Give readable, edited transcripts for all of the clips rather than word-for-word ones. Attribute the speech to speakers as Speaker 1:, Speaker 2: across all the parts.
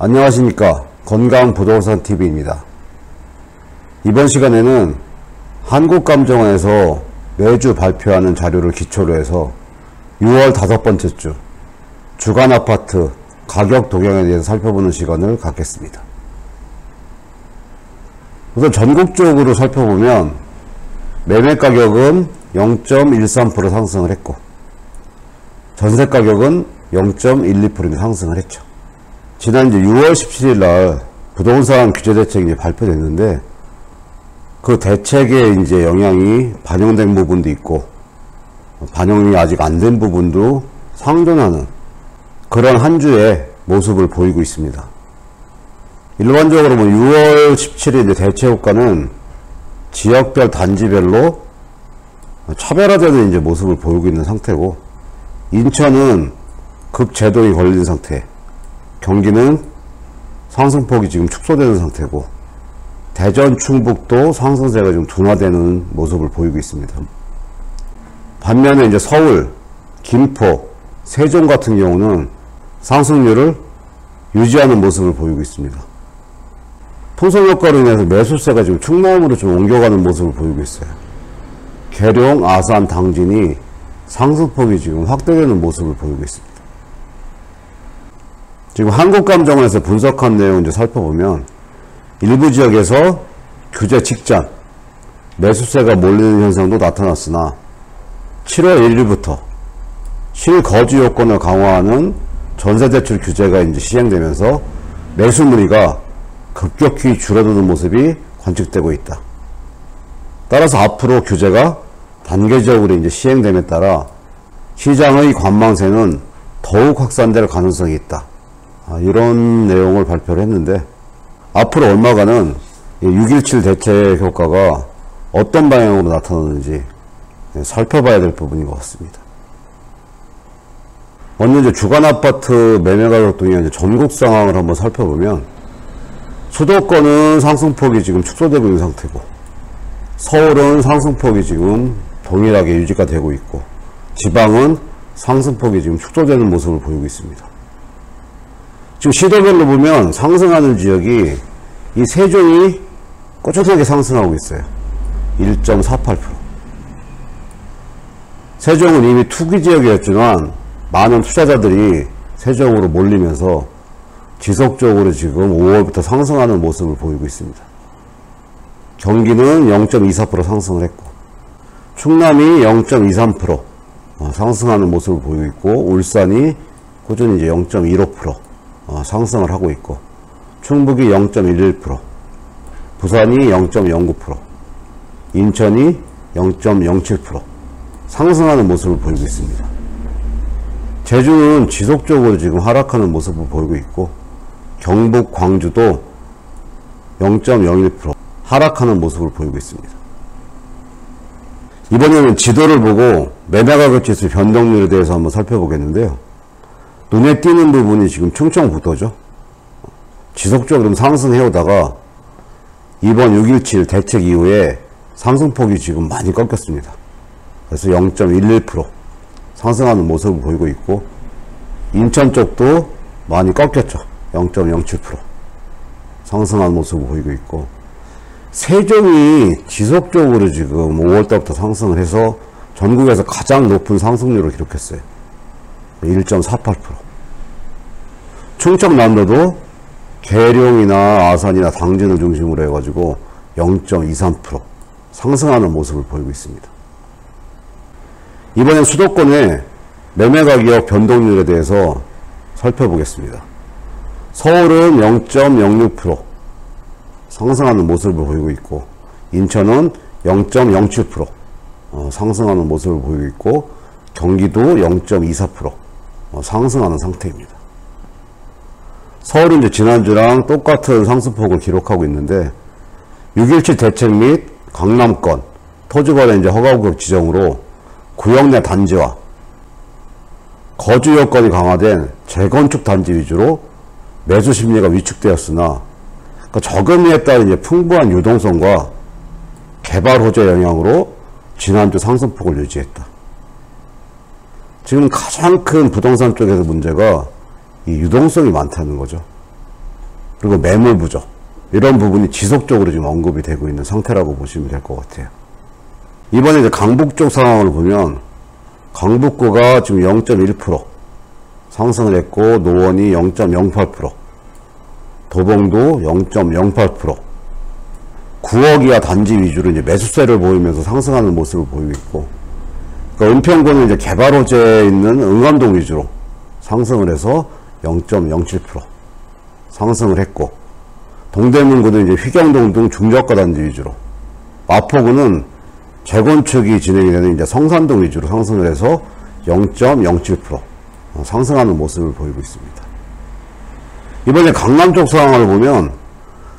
Speaker 1: 안녕하십니까. 건강부동산TV입니다. 이번 시간에는 한국감정원에서 매주 발표하는 자료를 기초로 해서 6월 5번째 주 주간아파트 가격 동향에 대해서 살펴보는 시간을 갖겠습니다. 우선 전국적으로 살펴보면 매매가격은 0.13% 상승을 했고 전세가격은 0.12% 상승을 했죠. 지난 이제 6월 17일 날 부동산 규제 대책이 발표됐는데 그 대책에 이제 영향이 반영된 부분도 있고 반영이 아직 안 된 부분도 상존하는 그런 한 주의 모습을 보이고 있습니다. 일반적으로 6월 17일 이제 대책 효과는 지역별 단지별로 차별화되는 이제 모습을 보이고 있는 상태고, 인천은 급제동이 걸린 상태, 경기는 상승폭이 지금 축소되는 상태고, 대전, 충북도 상승세가 좀 둔화되는 모습을 보이고 있습니다. 반면에 이제 서울, 김포, 세종 같은 경우는 상승률을 유지하는 모습을 보이고 있습니다. 풍선 효과로 인해서 매수세가 지금 충남으로 좀 옮겨가는 모습을 보이고 있어요. 계룡, 아산, 당진이 상승폭이 지금 확대되는 모습을 보이고 있습니다. 지금 한국감정원에서 분석한 내용 이제 살펴보면 일부 지역에서 규제 직전 매수세가 몰리는 현상도 나타났으나 7월 1일부터 실거주 요건을 강화하는 전세대출 규제가 이제 시행되면서 매수 문의가 급격히 줄어드는 모습이 관측되고 있다. 따라서 앞으로 규제가 단계적으로 이제 시행됨에 따라 시장의 관망세는 더욱 확산될 가능성이 있다. 이런 내용을 발표를 했는데, 앞으로 얼마간은 6.17 대책 효과가 어떤 방향으로 나타나는지 살펴봐야 될 부분인 것 같습니다. 먼저 이제 주간아파트 매매가격 동향 전국 상황을 한번 살펴보면 수도권은 상승폭이 지금 축소되고 있는 상태고, 서울은 상승폭이 지금 동일하게 유지가 되고 있고, 지방은 상승폭이 지금 축소되는 모습을 보이고 있습니다. 지금 시도별로 보면 상승하는 지역이 이 세종이 꾸준하게 상승하고 있어요. 1.48%. 세종은 이미 투기 지역이었지만 많은 투자자들이 세종으로 몰리면서 지속적으로 지금 5월부터 상승하는 모습을 보이고 있습니다. 경기는 0.24% 상승을 했고, 충남이 0.23% 상승하는 모습을 보이고 있고, 울산이 꾸준히 이제 0.15% 상승을 하고 있고, 충북이 0.11%, 부산이 0.09%, 인천이 0.07% 상승하는 모습을 보이고 있습니다. 제주는 지속적으로 지금 하락하는 모습을 보이고 있고, 경북, 광주도 0.01% 하락하는 모습을 보이고 있습니다. 이번에는 지도를 보고 매매가격 지수 변동률에 대해서 한번 살펴보겠는데요. 눈에 띄는 부분이 지금 충청북도죠. 지속적으로 상승해오다가 이번 6.17 대책 이후에 상승폭이 지금 많이 꺾였습니다. 그래서 0.11% 상승하는 모습을 보이고 있고, 인천 쪽도 많이 꺾였죠. 0.07% 상승하는 모습을 보이고 있고, 세종이 지속적으로 지금 5월달부터 상승을 해서 전국에서 가장 높은 상승률을 기록했어요. 1.48%. 충청남도도 계룡이나 아산이나 당진을 중심으로 해가지고 0.23% 상승하는 모습을 보이고 있습니다. 이번엔 수도권의 매매가격 변동률에 대해서 살펴보겠습니다. 서울은 0.06% 상승하는 모습을 보이고 있고, 인천은 0.07% 상승하는 모습을 보이고 있고, 경기도 0.24% 상승하는 상태입니다. 서울은 이제 지난주랑 똑같은 상승폭을 기록하고 있는데, 6.17 대책 및 강남권 토지거래 이제 허가구역 지정으로 구역 내 단지와 거주 여건이 강화된 재건축 단지 위주로 매수 심리가 위축되었으나, 그 저금리에 따른 이제 풍부한 유동성과 개발 호재 영향으로 지난주 상승폭을 유지했다. 지금 가장 큰 부동산 쪽에서 문제가 이 유동성이 많다는 거죠. 그리고 매물 부족, 이런 부분이 지속적으로 지금 언급이 되고 있는 상태라고 보시면 될 것 같아요. 이번에 이제 강북 쪽 상황을 보면 강북구가 지금 0.1% 상승을 했고, 노원이 0.08%, 도봉도 0.08%, 9억 이하 단지 위주로 이제 매수세를 보이면서 상승하는 모습을 보이고 있고, 그러니까 은평구는 이제 개발 호재에 있는 응암동 위주로 상승을 해서 0.07% 상승을 했고, 동대문구는 이제 휘경동 등 중저가 단지 위주로, 마포구는 재건축이 진행이 되는 이제 성산동 위주로 상승을 해서 0.07% 상승하는 모습을 보이고 있습니다. 이번에 강남 쪽 상황을 보면,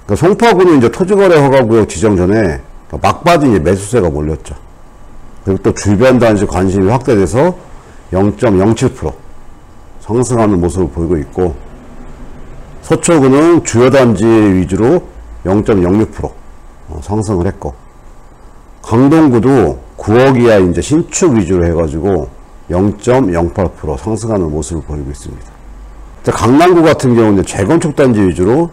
Speaker 1: 그러니까 송파구는 이제 토지거래 허가구역 지정 전에 막바지 이제 매수세가 몰렸죠. 그리고 또 주변 단지 관심이 확대돼서 0.07% 상승하는 모습을 보이고 있고, 서초구는 주요 단지 위주로 0.06% 상승을 했고, 강동구도 9억 이하 이제 신축 위주로 해가지고 0.08% 상승하는 모습을 보이고 있습니다. 강남구 같은 경우는 재건축 단지 위주로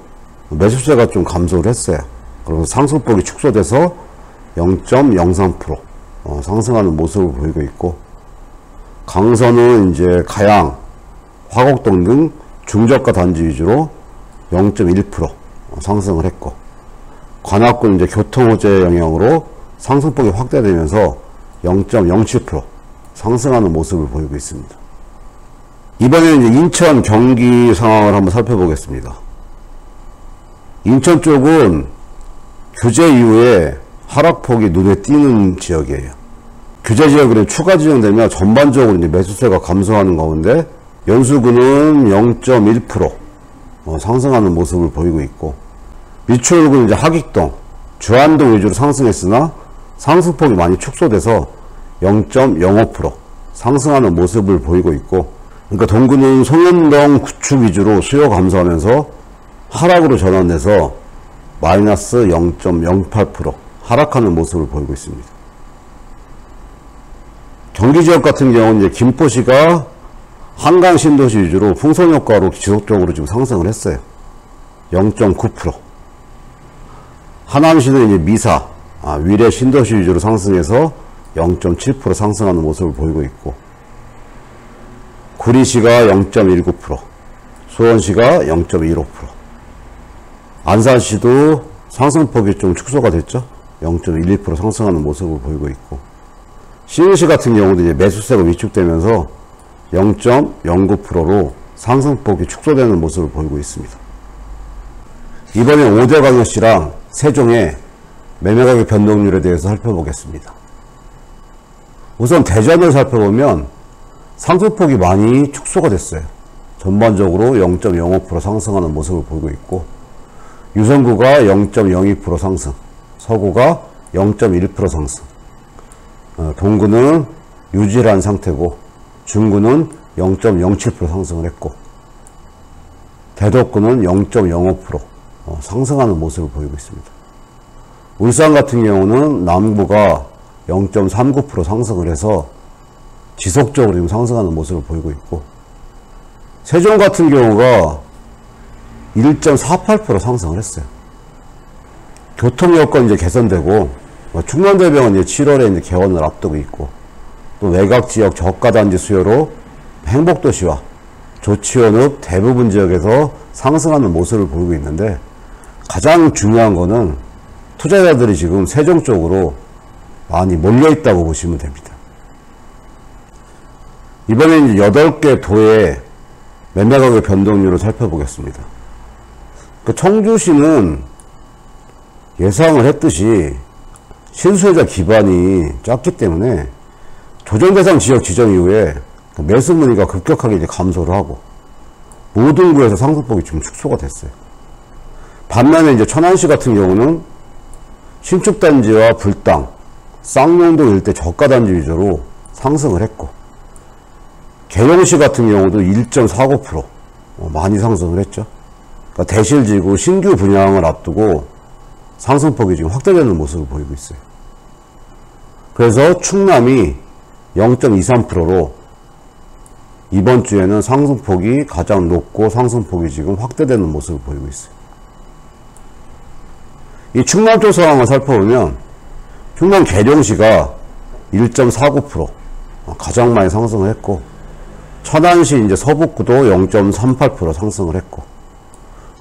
Speaker 1: 매수세가 좀 감소를 했어요. 그래서 상승폭이 축소돼서 0.03% 상승하는 모습을 보이고 있고, 강서는 이제 가양, 화곡동 등 중저가 단지 위주로 0.1% 상승을 했고, 관악구는 이제 교통호재 영향으로 상승폭이 확대되면서 0.07% 상승하는 모습을 보이고 있습니다. 이번에는 이제 인천, 경기 상황을 한번 살펴보겠습니다. 인천 쪽은 규제 이후에 하락폭이 눈에 띄는 지역이에요. 규제 지역으로 추가 지정되면 전반적으로 이제 매수세가 감소하는 가운데 연수구는 0.1% 상승하는 모습을 보이고 있고, 미추홀구는 이제 하객동, 주안동 위주로 상승했으나 상승폭이 많이 축소돼서 0.05% 상승하는 모습을 보이고 있고, 그러니까 동구는 송현동 구축 위주로 수요 감소하면서 하락으로 전환돼서 마이너스 0.08% 하락하는 모습을 보이고 있습니다. 경기 지역 같은 경우는 이제 김포시가 한강 신도시 위주로 풍선 효과로 지속적으로 지금 상승을 했어요. 0.9%. 하남시는 이제 미사, 위례 신도시 위주로 상승해서 0.7% 상승하는 모습을 보이고 있고, 구리시가 0.19%, 수원시가 0.15%, 안산시도 상승폭이 좀 축소가 됐죠. 0.12% 상승하는 모습을 보이고 있고, 시흥시 같은 경우도 이제 매수세가 위축되면서 0.09%로 상승폭이 축소되는 모습을 보이고 있습니다. 이번에 5대 광역시랑 세종의 매매가격 변동률에 대해서 살펴보겠습니다. 우선 대전을 살펴보면 상승폭이 많이 축소가 됐어요. 전반적으로 0.05% 상승하는 모습을 보이고 있고, 유성구가 0.02% 상승, 서구가 0.1% 상승, 동구는 유지한 상태고, 중구는 0.07% 상승을 했고, 대덕구는 0.05% 상승하는 모습을 보이고 있습니다. 울산 같은 경우는 남구가 0.39% 상승을 해서 지속적으로 지금 상승하는 모습을 보이고 있고, 세종 같은 경우가 1.48% 상승을 했어요. 교통 여건 이제 개선되고, 충남대병원 이제 7월에 이제 개원을 앞두고 있고, 또 외곽 지역 저가 단지 수요로 행복도시와 조치원읍 대부분 지역에서 상승하는 모습을 보이고 있는데, 가장 중요한 거는 투자자들이 지금 세종 쪽으로 많이 몰려있다고 보시면 됩니다. 이번엔 이제 8개 도의 매매가격 변동률을 살펴보겠습니다. 청주시는 예상을 했듯이 실수요자 기반이 작기 때문에 조정대상 지역 지정 이후에 매수 문의가 급격하게 이제 감소를 하고, 모든 구에서 상승폭이 지금 축소가 됐어요. 반면에 이제 천안시 같은 경우는 신축단지와 불당, 쌍용동 일대 저가단지 위주로 상승을 했고, 계룡시 같은 경우도 1.49% 많이 상승을 했죠. 그러니까 대실지구 신규 분양을 앞두고 상승폭이 지금 확대되는 모습을 보이고 있어요. 그래서 충남이 0.23%로 이번 주에는 상승폭이 가장 높고 상승폭이 지금 확대되는 모습을 보이고 있어요. 이 충남 쪽 상황을 살펴보면 충남 계룡시가 1.49% 가장 많이 상승을 했고, 천안시 이제 서북구도 0.38% 상승을 했고,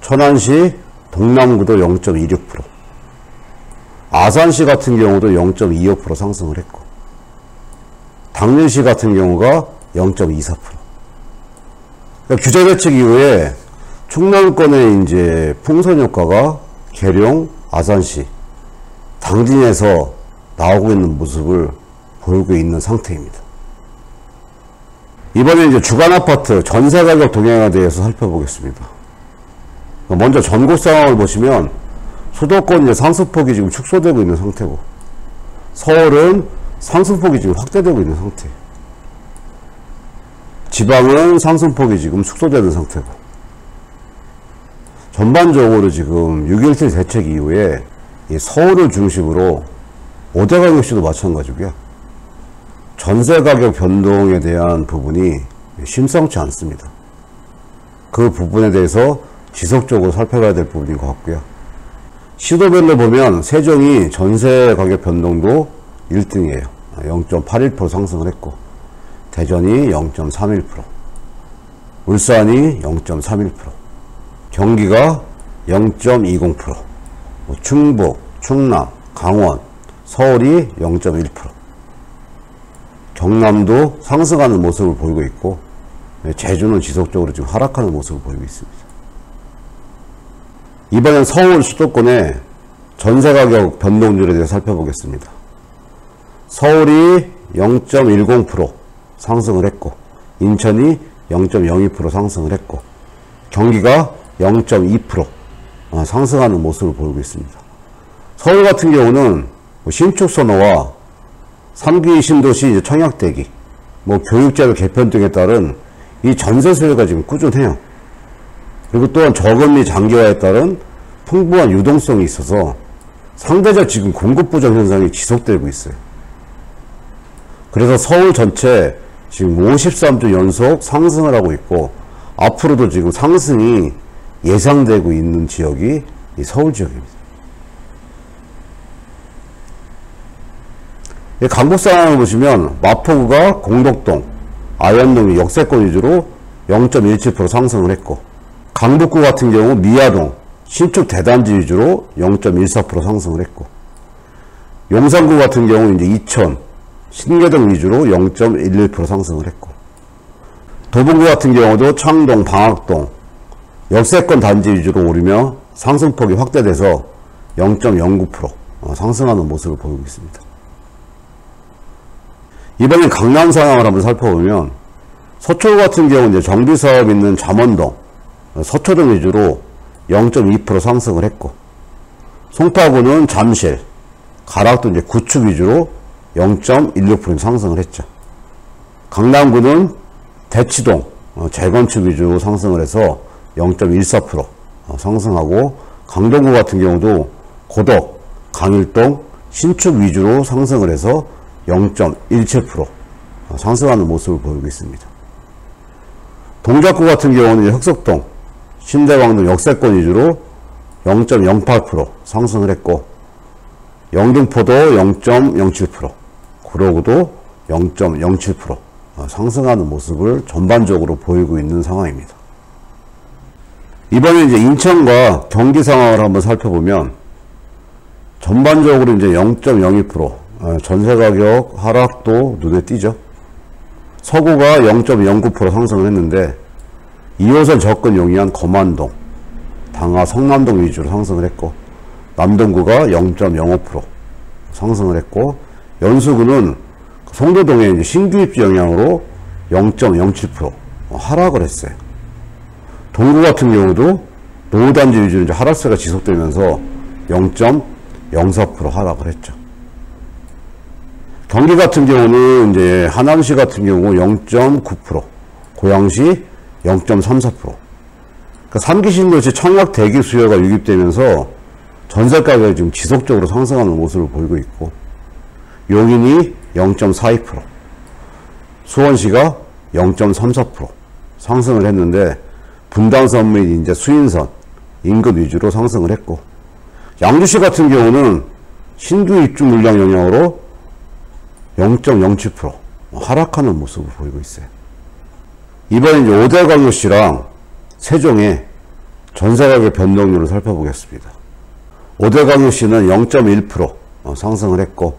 Speaker 1: 천안시 동남구도 0.26%, 아산시 같은 경우도 0.25% 상승을 했고, 당진시 같은 경우가 0.24%. 그러니까 규제 대책 이후에 충남권의 이제 풍선 효과가 계룡, 아산시, 당진에서 나오고 있는 모습을 보이고 있는 상태입니다. 이번에 이제 주간 아파트 전세 가격 동향에 대해서 살펴보겠습니다. 먼저 전국 상황을 보시면 수도권 이제 상승폭이 지금 축소되고 있는 상태고, 서울은 상승폭이 지금 확대되고 있는 상태. 지방은 상승폭이 지금 축소되는 상태고, 전반적으로 지금 6.17 대책 이후에 이 서울을 중심으로 5대 강역시도 마찬가지고요. 전세 가격 변동에 대한 부분이 심상치 않습니다. 그 부분에 대해서 지속적으로 살펴봐야 될 부분인 것 같고요. 시도별로 보면 세종이 전세 가격 변동도 1등이에요. 0.81% 상승을 했고, 대전이 0.31%, 울산이 0.31%, 경기가 0.20%, 충북, 충남, 강원, 서울이 0.1%, 경남도 상승하는 모습을 보이고 있고, 제주는 지속적으로 지금 하락하는 모습을 보이고 있습니다. 이번엔 서울 수도권의 전세가격 변동률에 대해서 살펴보겠습니다. 서울이 0.10% 상승을 했고, 인천이 0.02% 상승을 했고, 경기가 0.2% 상승하는 모습을 보이고 있습니다. 서울 같은 경우는 신축 선호와 3기 신도시 청약대기, 교육제도 개편 등에 따른 이 전세 수요가 지금 꾸준해요. 그리고 또한 저금리 장기화에 따른 풍부한 유동성이 있어서 상대적 지금 공급 부정 현상이 지속되고 있어요. 그래서 서울 전체 지금 53주 연속 상승을 하고 있고, 앞으로도 지금 상승이 예상되고 있는 지역이 이 서울 지역입니다. 강북 상황을 보시면 마포구가 공덕동, 아현동이 역세권 위주로 0.17% 상승을 했고, 강북구 같은 경우 미아동, 신축 대단지 위주로 0.14% 상승을 했고, 용산구 같은 경우 이제 이천, 신계동 위주로 0.11% 상승을 했고, 도봉구 같은 경우도 창동, 방학동, 역세권 단지 위주로 오르며 상승폭이 확대돼서 0.09% 상승하는 모습을 보이고 있습니다. 이번엔 강남 상황을 한번 살펴보면 서초 같은 경우 이제 정비사업 있는 잠원동, 서초동 위주로 0.2% 상승을 했고, 송파구는 잠실, 가락도 이제 구축 위주로 0.16% 상승을 했죠. 강남구는 대치동, 재건축 위주로 상승을 해서 0.14% 상승하고, 강동구 같은 경우도 고덕, 강일동, 신축 위주로 상승을 해서 0.17% 상승하는 모습을 보이고 있습니다. 동작구 같은 경우는 흑석동, 신대방동 역세권 위주로 0.08% 상승을 했고, 영등포도 0.07%, 구로구도 0.07% 상승하는 모습을 전반적으로 보이고 있는 상황입니다. 이번에 이제 인천과 경기 상황을 한번 살펴보면 전반적으로 이제 0.02% 전세 가격 하락도 눈에 띄죠. 서구가 0.09% 상승을 했는데 2호선 접근 용이한 거만동, 당하 성남동 위주로 상승을 했고, 남동구가 0.05% 상승을 했고, 연수구는 송도동의 이제 신규 입지 영향으로 0.07% 하락을 했어요. 동구 같은 경우도 노후단지 위주로 이제 하락세가 지속되면서 0.04% 하락을 했죠. 경기 같은 경우는 이제 하남시 같은 경우 0.9%, 고양시 0.34%. 그러니까 3기 신도시 청약 대기 수요가 유입되면서 전세 가격이 지금 지속적으로 상승하는 모습을 보이고 있고, 용인이 0.42%, 수원시가 0.34% 상승을 했는데, 분당선 및 이제 수인선 인근 위주로 상승을 했고, 양주시 같은 경우는 신규 입주 물량 영향으로 0.07% 하락하는 모습을 보이고 있어요. 이번에 이제 오대광역시랑 세종의 전세가격 변동률을 살펴보겠습니다. 오대광역시는 0.1% 상승을 했고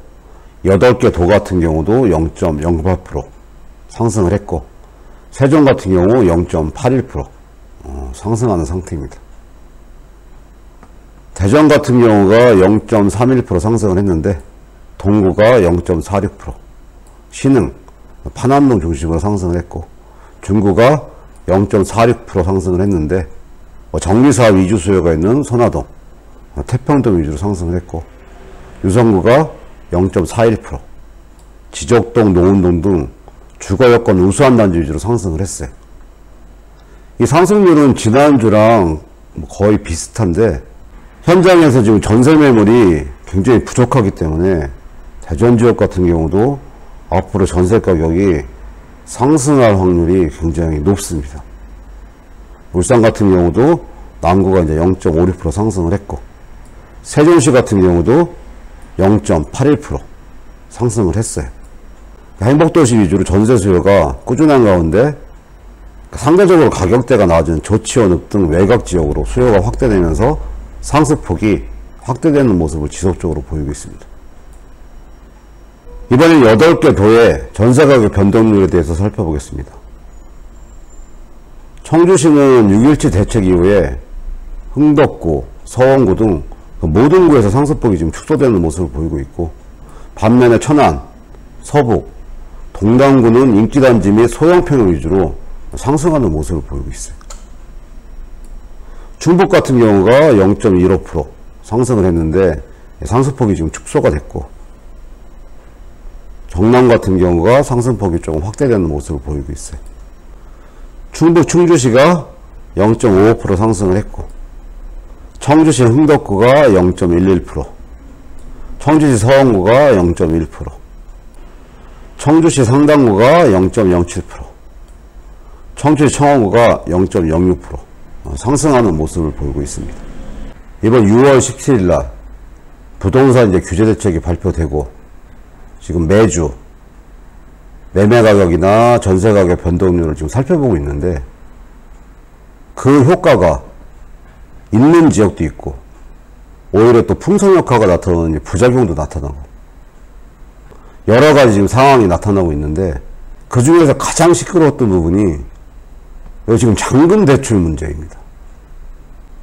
Speaker 1: 8개 도 같은 경우도 0.08% 상승을 했고 세종 같은 경우 0.81% 상승하는 상태입니다. 대전 같은 경우가 0.31% 상승을 했는데 동구가 0.46%, 신흥, 판암동 중심으로 상승을 했고 중구가 0.46% 상승을 했는데 정비사업 이주 수요가 있는 선화동, 태평동 위주로 상승을 했고 유성구가 0.41%, 지적동, 노은동 등 주거여건 우수한 단지 위주로 상승을 했어요. 이 상승률은 지난주랑 거의 비슷한데 현장에서 지금 전세 매물이 굉장히 부족하기 때문에 대전 지역 같은 경우도 앞으로 전세 가격이 상승할 확률이 굉장히 높습니다. 울산 같은 경우도 남구가 이제 0.56% 상승을 했고 세종시 같은 경우도 0.81% 상승을 했어요. 행복도시 위주로 전세 수요가 꾸준한 가운데 상대적으로 가격대가 낮은 조치원읍 등 외곽 지역으로 수요가 확대되면서 상승폭이 확대되는 모습을 지속적으로 보이고 있습니다. 이번엔 8개 도의 전세가격 변동률에 대해서 살펴보겠습니다. 청주시는 6.17 대책 이후에 흥덕구, 서원구 등 모든 구에서 상승폭이 지금 축소되는 모습을 보이고 있고 반면에 천안, 서북, 동당구는 인기단지 및 소형평을 위주로 상승하는 모습을 보이고 있어요. 충북 같은 경우가 0.15% 상승을 했는데 상승폭이 지금 축소가 됐고 정남 같은 경우가 상승폭이 조금 확대되는 모습을 보이고 있어요. 충북 충주시가 0.55% 상승을 했고 청주시 흥덕구가 0.11%, 청주시 서원구가 0.1%, 청주시 상당구가 0.07%, 청주시 청원구가 0.06% 상승하는 모습을 보이고 있습니다. 이번 6월 17일 날 부동산 이제 규제 대책이 발표되고 지금 매주 매매 가격이나 전세 가격 변동률을 지금 살펴보고 있는데 그 효과가 있는 지역도 있고 오히려 또 풍선 효과가 나타나는 부작용도 나타나고 여러 가지 지금 상황이 나타나고 있는데 그 중에서 가장 시끄러웠던 부분이 지금 잔금 대출 문제입니다.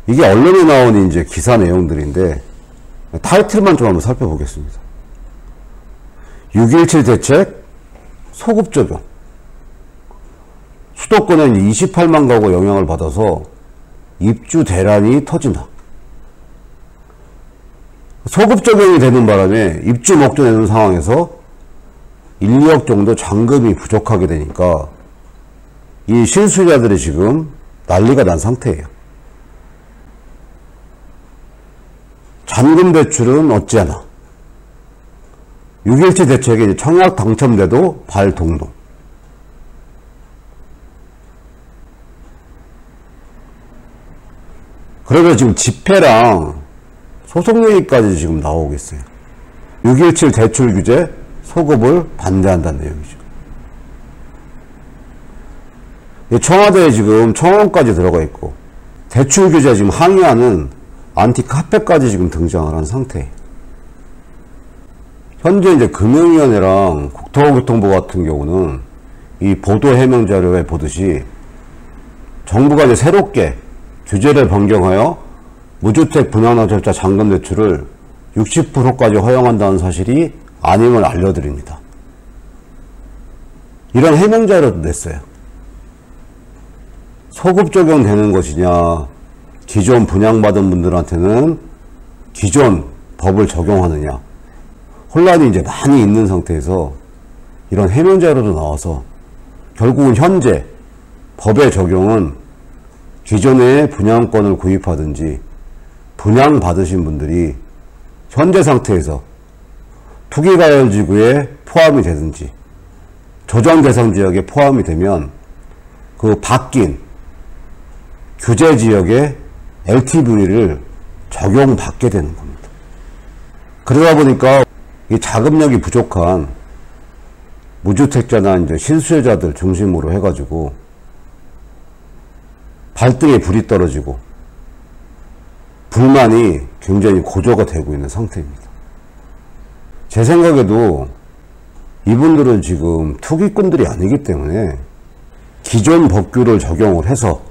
Speaker 1: 이게 언론에 나온 이제 기사 내용들인데 타이틀만 좀 한번 살펴보겠습니다. 6.17 대책 소급 적용. 수도권에 28만 가구 영향을 받아서 입주 대란이 터진다. 소급 적용이 되는 바람에 입주 목전에 있는 상황에서 1, 2억 정도 잔금이 부족하게 되니까 이 실수요자들이 지금 난리가 난 상태예요. 잔금 대출은 어찌하나. 6.17 대책에 청약 당첨돼도 발동동. 그러면 지금 집회랑 소송 얘기까지 지금 나오고 있어요. 6.17 대출 규제 소급을 반대한다는 내용이죠. 청와대에 지금 청원까지 들어가 있고 대출 규제 지금 항의하는 안티카페까지 지금 등장을 한 상태예요. 현재 이제 금융위원회랑 국토교통부 같은 경우는 이 보도 해명 자료에 보듯이 정부가 이제 새롭게 규제를 변경하여 무주택 분양납찰자 잔금 대출을 60%까지 허용한다는 사실이 아님을 알려드립니다. 이런 해명 자료도 냈어요. 소급 적용되는 것이냐, 기존 분양받은 분들한테는 기존 법을 적용하느냐, 혼란이 이제 많이 있는 상태에서 이런 해명 자료도 나와서 결국은 현재 법의 적용은 기존의 분양권을 구입하든지 분양받으신 분들이 현재 상태에서 투기과열지구에 포함이 되든지 조정 대상 지역에 포함이 되면 그 바뀐 규제 지역의 LTV를 적용받게 되는 겁니다. 그러다 보니까 이 자금력이 부족한 무주택자나 이제 실수요자들 중심으로 해가지고 발등에 불이 떨어지고 불만이 굉장히 고조가 되고 있는 상태입니다. 제 생각에도 이분들은 지금 투기꾼들이 아니기 때문에 기존 법규를 적용을 해서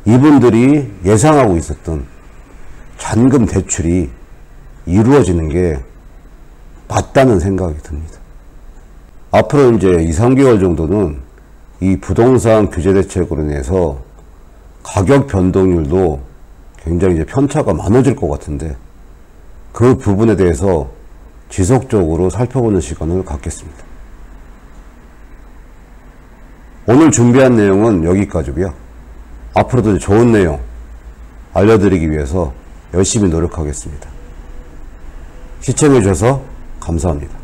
Speaker 1: 이분들이 예상하고 있었던 잔금 대출이 이루어지는 게 맞다는 생각이 듭니다. 앞으로 이제 2, 3개월 정도는 이 부동산 규제 대책으로 인해서 가격 변동률도 굉장히 이제 편차가 많아질 것 같은데 그 부분에 대해서 지속적으로 살펴보는 시간을 갖겠습니다. 오늘 준비한 내용은 여기까지고요. 앞으로도 좋은 내용 알려드리기 위해서 열심히 노력하겠습니다. 시청해 주셔서 감사합니다.